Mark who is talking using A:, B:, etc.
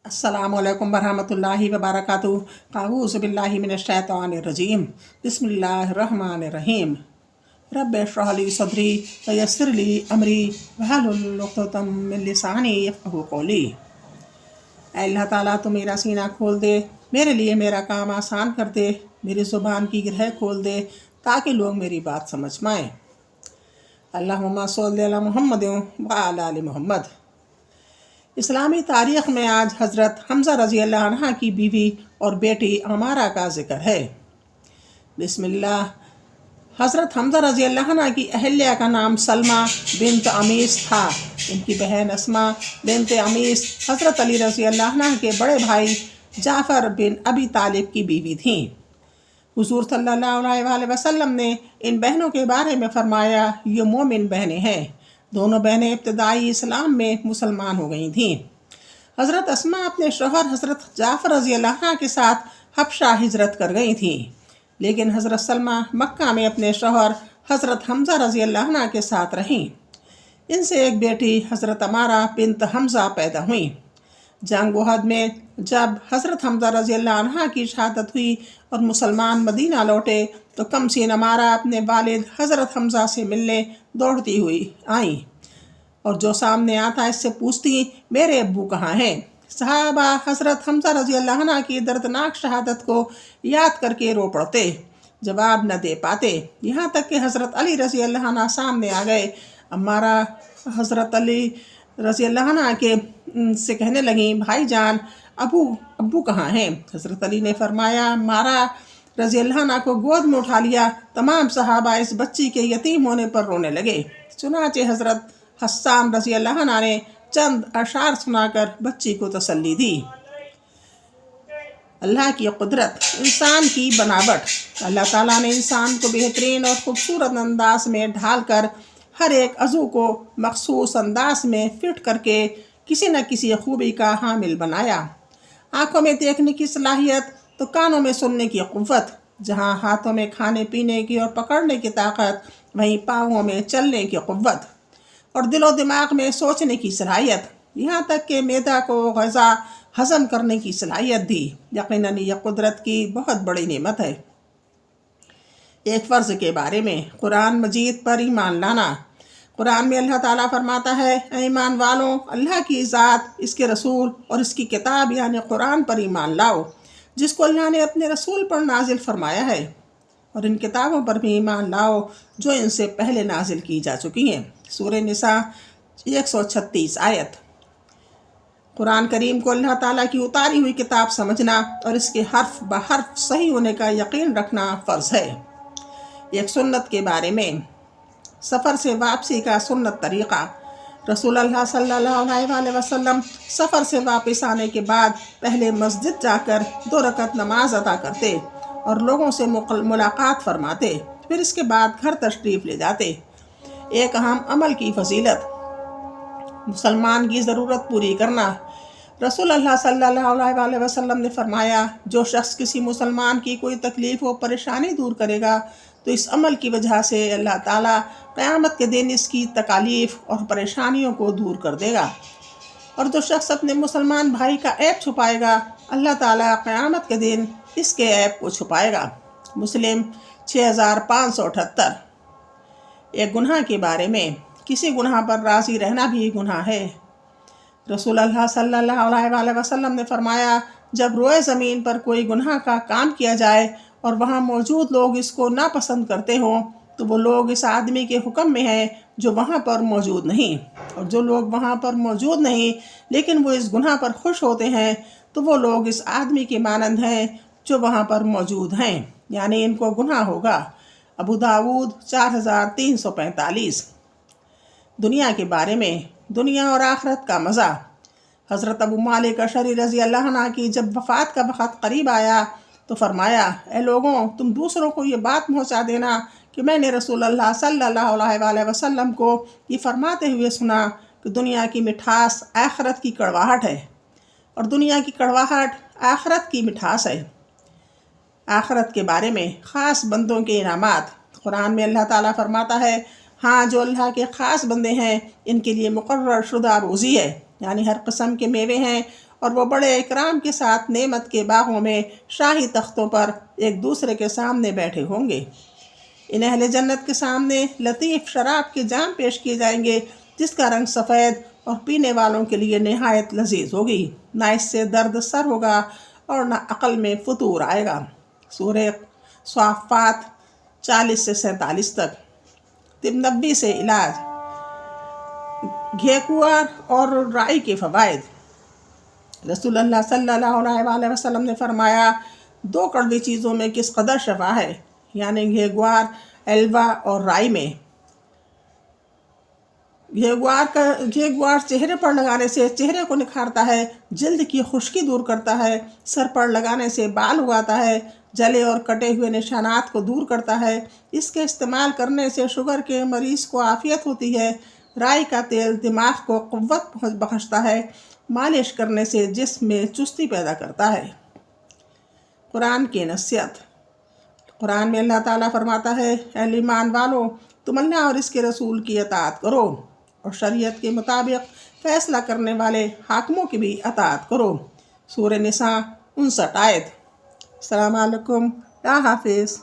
A: अस्सलामु अलैकुम वरहमतुल्लाहि वबरकातुहू। अऊज़ु बिल्लाहि मिनश्शैतानिर्रजीम। बिस्मिल्लाहिर्रहमानिर्रहीम। रब्बि इश्रह ली सदरी वयस्सिर ली अमरी वहलुल उक़दतम मिन लिसानी यफ़क़हू क़ौली। ऐ अल्लाह ताला तू मेरा सीना खोल दे, मेरे लिए मेरा काम आसान कर दे, मेरी ज़ुबान की ग्रह खोल दे ताकि लोग मेरी बात समझ पाएँ। अल्लाहुम्मा सल्लि अला मुहम्मद व अला आलि मोहम्मद। इस्लामी तारीख़ में आज हज़रत हमज़ा रज़ी अल्लाह अन्हा की बीवी और बेटी अमारा का ज़िक्र है। बिस्मिल्लाह। हज़रत हमज़ा रज़ी अल्लाह अन्हा की अहल्या का नाम सलमा बिन्त अमीस था। इनकी बहन अस्मा बिन्त अमीस हज़रत अली रज़ी अल्लाह अन्हा के बड़े भाई जाफ़र बिन अबी तालिब की बीवी थीं। हुज़ूर सल्लल्लाहु अलैहि वसल्लम ने इन बहनों के बारे में फ़रमाया, ये मोमिन बहनें हैं। दोनों बहनें इब्तदाई इस्लाम में मुसलमान हो गई थीं। हज़रत अस्मा अपने शौहर हज़रत जाफ़र रज़ी अल्लाह अन्हु के साथ हबशा हिजरत कर गई थीं, लेकिन हज़रत सलमा मक्का में अपने शौहर हज़रत हमज़ा रज़ी अल्लाह अन्हु के साथ रहीं। इनसे एक बेटी हज़रत अमारा बिन्त हमज़ा पैदा हुई। जंग उहद में जब हज़रत हमज़ा रज़ी अल्लाह अन्हा की शहादत हुई और मुसलमान मदीना लौटे तो कमसीन अमारा अपने वालिद हज़रत हमज़ा से मिलने दौड़ती हुई आई और जो सामने आता इससे पूछती, मेरे अब्बू कहाँ हैं। सहाबा हज़रत हमज़ा रज़ी अल्लाह अन्हा की दर्दनाक शहादत को याद करके रो पड़ते, जवाब न दे पाते। यहाँ तक कि हज़रत अली रज़ी अल्लाह अन्हा सामने आ गए। अमारा हज़रत अली रज़ी अल्लाह अन्हा के से कहने लगी, भाईजान अब्बू कहाँ हैं। हज़रत अली ने फरमाया, अमारा रज़ी अल्लाह अन्हा को गोद में उठा लिया। तमाम सहाबा इस बच्ची के यतीम होने पर रोने लगे। चुनाचे हज़रत हस्सान रज़ी अल्लाह अन्हा ने चंद अशार सुनाकर बच्ची को तसल्ली दी। अल्लाह की कुदरत, इंसान की बनावट। अल्लाह ताला ने इंसान को बेहतरीन और ख़ूबसूरत अंदाज में ढाल कर हर एक अज़ू को मखसूस अंदाज में फिट करके किसी न किसी खूबी का हामिल बनाया। आँखों में देखने की सलाहियत तो कानों में सुनने की क़ुव्वत, जहाँ हाथों में खाने पीने की और पकड़ने की ताकत, वहीं पाँवों में चलने की क़ुव्वत और दिलो दिमाग में सोचने की सलाहियत, यहाँ तक कि मैदा को ग़ज़ा हज़म करने की सलाहियत दी। यकीनन यह कुदरत की बहुत बड़ी नेमत है। एक फ़र्ज़ के बारे में कुरान मजीद पर ईमान लाना। कुरान में अल्लाह ताला फरमाता है, ईमान वालों, अल्लाह की ज़ात, इसके रसूल और इसकी किताब यानी कुरान पर ईमान लाओ, जिसको अल्लाह ने अपने रसूल पर नाजिल फरमाया है, और इन किताबों पर भी ईमान लाओ जो इनसे पहले नाजिल की जा चुकी हैं। सूरह निसा 136 आयत। कुरान करीम को अल्लाह ताला की उतारी हुई किताब समझना और इसके हर्फ ब हर्फ सही होने का यकीन रखना फ़र्ज़ है। एक सुन्नत के बारे में। सफ़र से वापसी का सुन्नत तरीक़ा। रसूल अल्लाह सल्लल्लाहु अलैहि वसल्लम सफ़र से वापस आने के बाद पहले मस्जिद जाकर 2 रकत नमाज अदा करते और लोगों से मुलाकात फरमाते, फिर इसके बाद घर तशरीफ़ ले जाते। एक अहम अमल की फजीलत, मुसलमान की ज़रूरत पूरी करना। रसूल अल्लाह सल्लल्लाहु अलैहि वसल्लम ने फरमाया, जो शख्स किसी मुसलमान की कोई तकलीफ़ व परेशानी दूर करेगा तो इस अमल की वजह से अल्लाह ताला क़यामत के दिन इसकी तकालीफ़ और परेशानियों को दूर कर देगा। और जो शख्स अपने मुसलमान भाई का ऐब छुपाएगा, अल्लाह ताला क़यामत के दिन इसके ऐब को छुपाएगा। मुस्लिम 6578। एक गुनाह के बारे में। किसी गुनाह पर राज़ी रहना भी गुनाह है। रसूल अल्लाह सल्लल्लाहु अलैहि वसल्लम ने फरमाया, जब रोए ज़मीन पर कोई गुनाह का काम किया जाए और वहाँ मौजूद लोग इसको नापसंद करते हों तो वो लोग इस आदमी के हुक्म में हैं जो वहाँ पर मौजूद नहीं, और जो लोग वहाँ पर मौजूद नहीं लेकिन वो इस गुनाह पर खुश होते हैं तो वो लोग इस आदमी के मानंद हैं जो वहाँ पर मौजूद हैं, यानी इनको गुनाह होगा। अबू दाऊद 4345। दुनिया के बारे में। दुनिया और आखिरत का मज़ा। हज़रत अबू मालिक अशरी रज़ी अल्लाह अन्हु की जब वफ़ात का वक़्त करीब आया तो फरमाया, ए लोगों, तुम दूसरों को ये बात पहुँचा देना कि मैंने रसूल अल्लाह सल्लल्लाहु अलैहि वसल्लम को ये फरमाते हुए सुना कि दुनिया की मिठास आखिरत की कड़वाहट है और दुनिया की कड़वाहट आखिरत की मिठास है। आखिरत के बारे में। ख़ास बंदों के इनामात। कुरान में अल्लाह ताला फरमाता है, हाँ, जो अल्लाह के ख़ास बंदे हैं इनके लिए मुकर्रर शुदा रोज़ी है, यानी हर किस्म के मेवे हैं اور وہ بڑے اکرام کے ساتھ نعمت کے باغوں میں شاہی تختوں پر ایک دوسرے کے سامنے بیٹھے ہوں گے۔ ان اہل جنت کے سامنے لطیف شراب کے جام پیش کیے جائیں گے جس کا رنگ سفید اور پینے والوں کے لیے نہایت لذیذ ہوگی۔ نہ اس سے درد سر ہوگا اور نہ عقل میں فطور آئے گا۔ سورہ صافات 40 سے 47 تک۔ طب نبی سے علاج۔ گھیکوار اور رائی کے فوائد۔ رسول اللہ صلی اللہ علیہ وسلم نے فرمایا، 2 کڑوی چیزوں میں کس قدر شفا ہے، یعنی گھیگوار، ایلوا اور رائی میں۔ گھیگوار چہرے پر لگانے سے چہرے کو نکھارتا ہے، جلد کی خشکی دور کرتا ہے، سر پر لگانے سے بال اگاتا ہے، جلے اور کٹے ہوئے نشانات کو دور کرتا ہے۔ اس کے استعمال کرنے سے شوگر کے مریض کو عافیت ہوتی ہے۔ رائی کا تیل دماغ کو قوت بخشتا ہے، مالش کرنے سے جسم میں چستی پیدا کرتا ہے۔ قرآن کی نصیحت۔ قرآن میں اللہ تعالیٰ فرماتا ہے، اے ایمان والو، تم اللہ اور اس کے رسول کی اطاعت کرو اور شریعت کے مطابق فیصلہ کرنے والے حاکموں کی بھی اطاعت کرو۔ سورہ نساء 59 آیت۔ السلام علیکم، اللہ حافظ۔